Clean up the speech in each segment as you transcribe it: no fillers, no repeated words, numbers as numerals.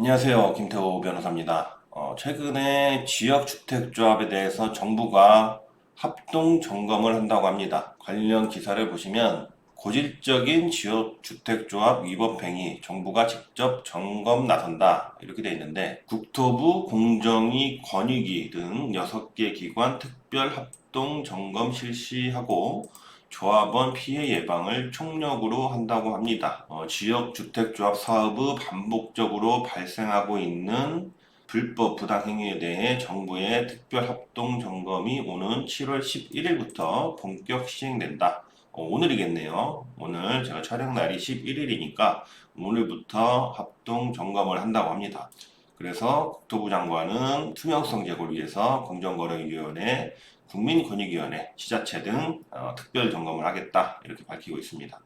안녕하세요. 김태호 변호사입니다. 최근에 지역주택조합에 대해서 정부가 합동 점검을 한다고 합니다. 관련 기사를 보시면 고질적인 지역주택조합 위법 행위 정부가 직접 점검 나선다 이렇게 되어 있는데 국토부, 공정위, 권익위 등 6개 기관 특별 합동 점검 실시하고 조합원 피해 예방을 총력으로 한다고 합니다. 지역주택조합 사업의 반복적으로 발생하고 있는 불법 부당행위에 대해 정부의 특별합동점검이 오는 7월 11일부터 본격 시행된다. 오늘이겠네요. 오늘 제가 촬영 날이 11일이니까 오늘부터 합동점검을 한다고 합니다. 그래서 국토부 장관은 투명성 제고를 위해서 공정거래위원회, 국민권익위원회, 지자체 등 특별 점검을 하겠다 이렇게 밝히고 있습니다.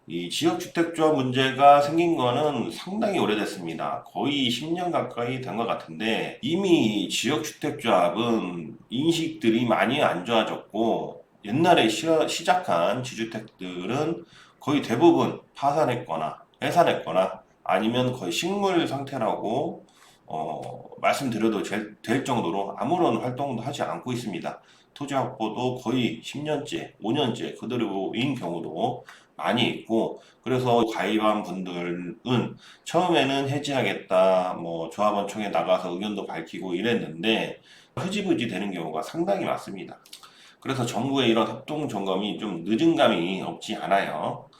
이 지역주택조합 문제가 생긴 거는 상당히 오래됐습니다. 거의 10년 가까이 된 것 같은데 이미 지역주택조합은 인식들이 많이 안 좋아졌고 옛날에 시작한 지주택들은 거의 대부분 파산했거나 해산했거나 아니면 거의 식물 상태라고 말씀드려도 될 정도로 아무런 활동도 하지 않고 있습니다. 토지 확보도 거의 10년째, 5년째 그대로인 경우도 많이 있고, 그래서 가입한 분들은 처음에는 해지하겠다, 뭐 조합원총회 나가서 의견도 밝히고 이랬는데 흐지부지 되는 경우가 상당히 많습니다. 그래서 정부의 이런 합동 점검이 좀 늦은 감이 없지 않아요.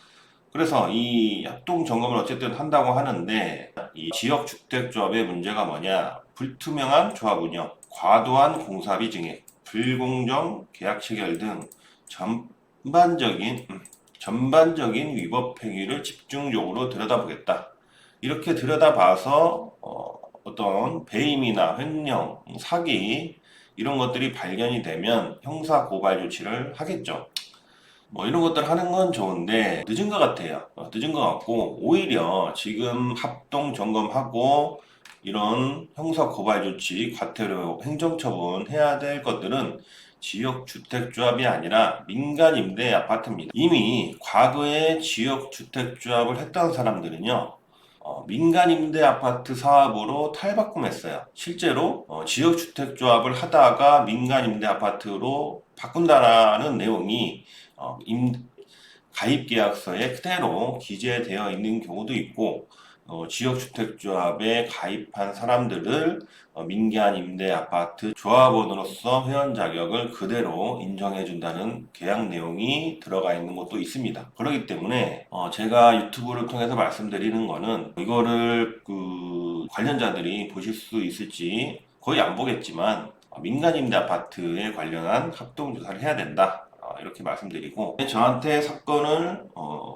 그래서 이 합동 점검을 어쨌든 한다고 하는데 이 지역 주택조합의 문제가 뭐냐? 불투명한 조합 운영, 과도한 공사비 증액, 불공정 계약 체결 등 전반적인 전반적인 위법 행위를 집중적으로 들여다보겠다. 이렇게 들여다봐서 어떤 배임이나 횡령, 사기 이런 것들이 발견이 되면 형사 고발 조치를 하겠죠. 뭐 이런 것들 하는 건 좋은데 늦은 것 같아요. 늦은 것 같고 오히려 지금 합동 점검하고 이런 형사 고발 조치, 과태료, 행정처분 해야 될 것들은 지역주택조합이 아니라 민간 임대 아파트입니다. 이미 과거에 지역주택조합을 했던 사람들은요, 민간 임대 아파트 사업으로 탈바꿈했어요. 실제로 지역주택조합을 하다가 민간 임대 아파트로 바꾼다라는 내용이 가입계약서에 그대로 기재되어 있는 경우도 있고 지역주택조합에 가입한 사람들을 민간 임대 아파트 조합원으로서 회원 자격을 그대로 인정해준다는 계약 내용이 들어가 있는 것도 있습니다. 그렇기 때문에 제가 유튜브를 통해서 말씀드리는 거는 이거를 그 관련자들이 보실 수 있을지 거의 안 보겠지만 민간 임대 아파트에 관련한 합동조사를 해야 된다. 이렇게 말씀드리고 저한테 사건을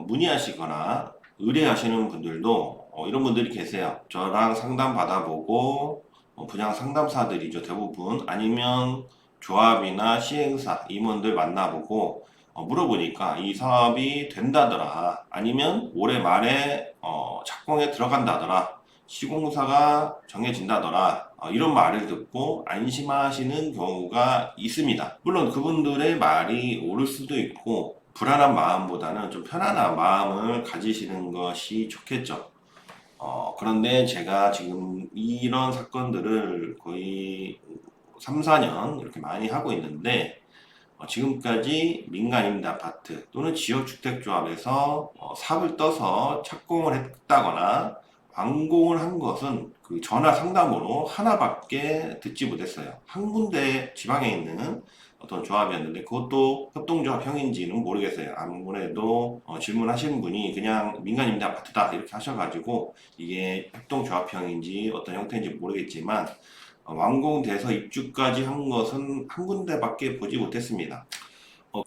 문의하시거나 의뢰하시는 분들도 이런 분들이 계세요. 저랑 상담 받아보고 분양 상담사들이죠 대부분 아니면 조합이나 시행사 임원들 만나보고 물어보니까 이 사업이 된다더라 아니면 올해 말에 착공에 들어간다더라 시공사가 정해진다더라 이런 말을 듣고 안심하시는 경우가 있습니다. 물론 그분들의 말이 옳을 수도 있고 불안한 마음보다는 좀 편안한 마음을 가지시는 것이 좋겠죠. 그런데 제가 지금 이런 사건들을 거의 3, 4년 이렇게 많이 하고 있는데 지금까지 민간임대 아파트 또는 지역주택조합에서 삽을 떠서 착공을 했다거나 완공을 한 것은 그 전화 상담으로 하나밖에 듣지 못했어요. 한 군데 지방에 있는 어떤 조합이었는데 그것도 협동조합형인지는 모르겠어요. 아무래도 질문하시는 분이 그냥 민간임대 아파트다 이렇게 하셔가지고 이게 협동조합형인지 어떤 형태인지 모르겠지만 완공돼서 입주까지 한 것은 한 군데밖에 보지 못했습니다.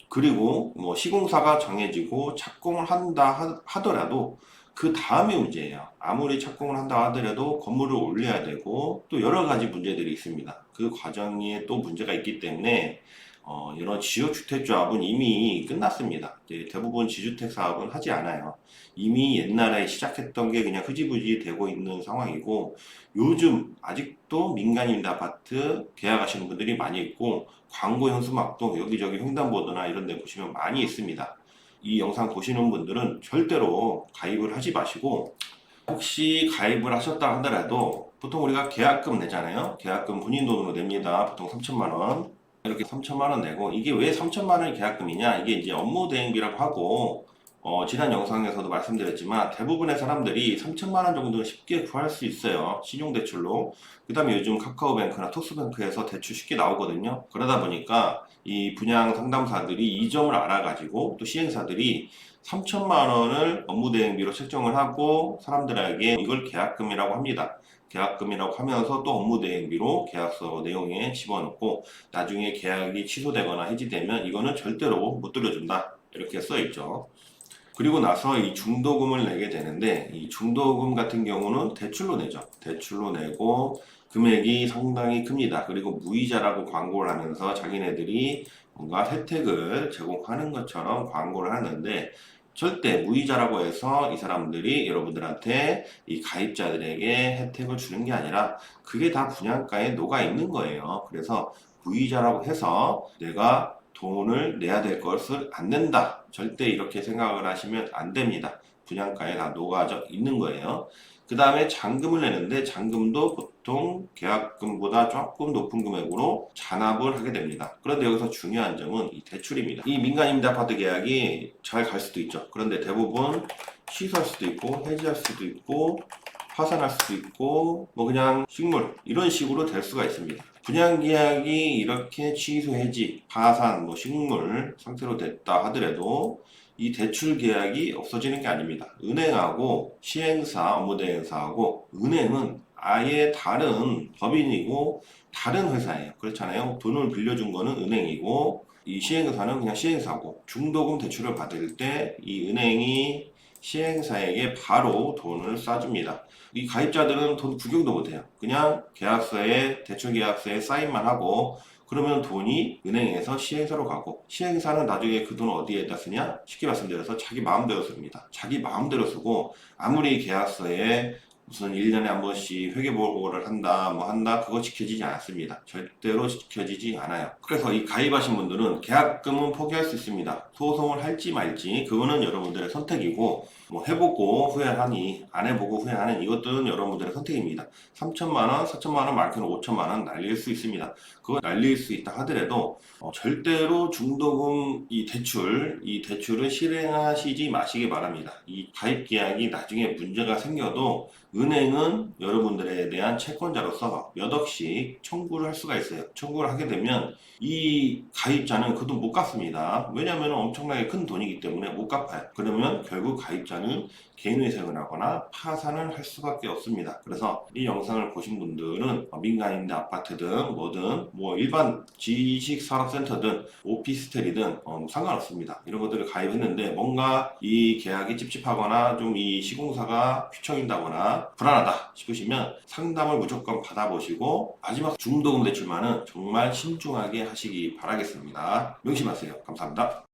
그리고 뭐 시공사가 정해지고 착공을 한다 하더라도 그 다음이 문제예요. 아무리 착공을 한다 하더라도 건물을 올려야 되고 또 여러 가지 문제들이 있습니다. 그 과정에 또 문제가 있기 때문에 이런 지역주택조합은 이미 끝났습니다. 대부분 지주택 사업은 하지 않아요. 이미 옛날에 시작했던 게 그냥 흐지부지 되고 있는 상황이고 요즘 아직도 민간임대 아파트 계약하시는 분들이 많이 있고 광고 현수막도 여기저기 횡단보도나 이런 데 보시면 많이 있습니다. 이 영상 보시는 분들은 절대로 가입을 하지 마시고 혹시 가입을 하셨다 하더라도 보통 우리가 계약금 내잖아요. 계약금 본인 돈으로 냅니다. 보통 3천만 원. 이렇게 3천만 원 내고, 이게 왜 3천만 원이 계약금이냐? 이게 이제 업무 대행비라고 하고, 지난 영상에서도 말씀드렸지만 대부분의 사람들이 3천만 원 정도는 쉽게 구할 수 있어요. 신용대출로. 그 다음에 요즘 카카오뱅크나 톡스뱅크에서 대출 쉽게 나오거든요. 그러다 보니까 이 분양 상담사들이 이 점을 알아가지고 또 시행사들이 3천만 원을 업무대행비로 책정을 하고 사람들에게 이걸 계약금이라고 합니다. 계약금이라고 하면서 또 업무대행비로 계약서 내용에 집어넣고 나중에 계약이 취소되거나 해지되면 이거는 절대로 못 돌려준다. 이렇게 써있죠. 그리고 나서 이 중도금을 내게 되는데, 이 중도금 같은 경우는 대출로 내죠. 대출로 내고 금액이 상당히 큽니다. 그리고 무이자라고 광고를 하면서 자기네들이 뭔가 혜택을 제공하는 것처럼 광고를 하는데, 절대 무이자라고 해서 이 사람들이 여러분들한테 이 가입자들에게 혜택을 주는 게 아니라 그게 다 분양가에 녹아 있는 거예요. 그래서 무이자라고 해서 내가 돈을 내야 될 것을 안 낸다. 절대 이렇게 생각을 하시면 안 됩니다. 분양가에 다 녹아져 있는 거예요. 그 다음에 잔금을 내는데 잔금도 보통 계약금보다 조금 높은 금액으로 잔압을 하게 됩니다. 그런데 여기서 중요한 점은 이 대출입니다. 이 민간임대 아파트 계약이 잘 갈 수도 있죠. 그런데 대부분 취소할 수도 있고 해지할 수도 있고 파산할 수도 있고 뭐 그냥 식물 이런 식으로 될 수가 있습니다. 분양계약이 이렇게 취소, 해지, 파산, 뭐 식물 상태로 됐다 하더라도 이 대출 계약이 없어지는 게 아닙니다. 은행하고 시행사, 업무대행사하고 은행은 아예 다른 법인이고 다른 회사예요. 그렇잖아요. 돈을 빌려준 거는 은행이고 이 시행사는 그냥 시행사고 중도금 대출을 받을 때 이 은행이 시행사에게 바로 돈을 쏴줍니다. 이 가입자들은 돈 구경도 못해요. 그냥 계약서에 대출 계약서에 사인만 하고 그러면 돈이 은행에서 시행사로 가고 시행사는 나중에 그 돈 어디에다 쓰냐? 쉽게 말씀드려서 자기 마음대로 씁니다. 자기 마음대로 쓰고 아무리 계약서에 무슨 1년에 한 번씩 회계보고를 한다, 뭐 한다, 그거 지켜지지 않습니다. 절대로 지켜지지 않아요. 그래서 이 가입하신 분들은 계약금은 포기할 수 있습니다. 소송을 할지 말지, 그거는 여러분들의 선택이고, 뭐 해보고 후회하니, 안 해보고 후회하는 이것들은 여러분들의 선택입니다. 3천만원, 4천만원, 많게는 5천만원 날릴 수 있습니다. 그거 날릴 수 있다 하더라도, 절대로 중도금 이 대출은 실행하시지 마시기 바랍니다. 이 가입 계약이 나중에 문제가 생겨도 은행은 여러분들에 대한 채권자로서 몇 억씩 청구를 할 수가 있어요. 청구를 하게 되면 이 가입자는 그 돈 못 갚습니다. 왜냐하면 엄청나게 큰 돈이기 때문에 못 갚아요. 그러면 결국 가입자는 개인회생을 하거나 파산을 할 수밖에 없습니다. 그래서 이 영상을 보신 분들은 민간임대 아파트든 뭐든 뭐 일반 지식산업센터든 오피스텔이든 상관없습니다. 이런 것들을 가입했는데 뭔가 이 계약이 찝찝하거나 좀 이 시공사가 휘청인다거나 불안하다 싶으시면 상담을 무조건 받아보시고 마지막 중도금 대출만은 정말 신중하게 하시기 바라겠습니다. 명심하세요. 감사합니다.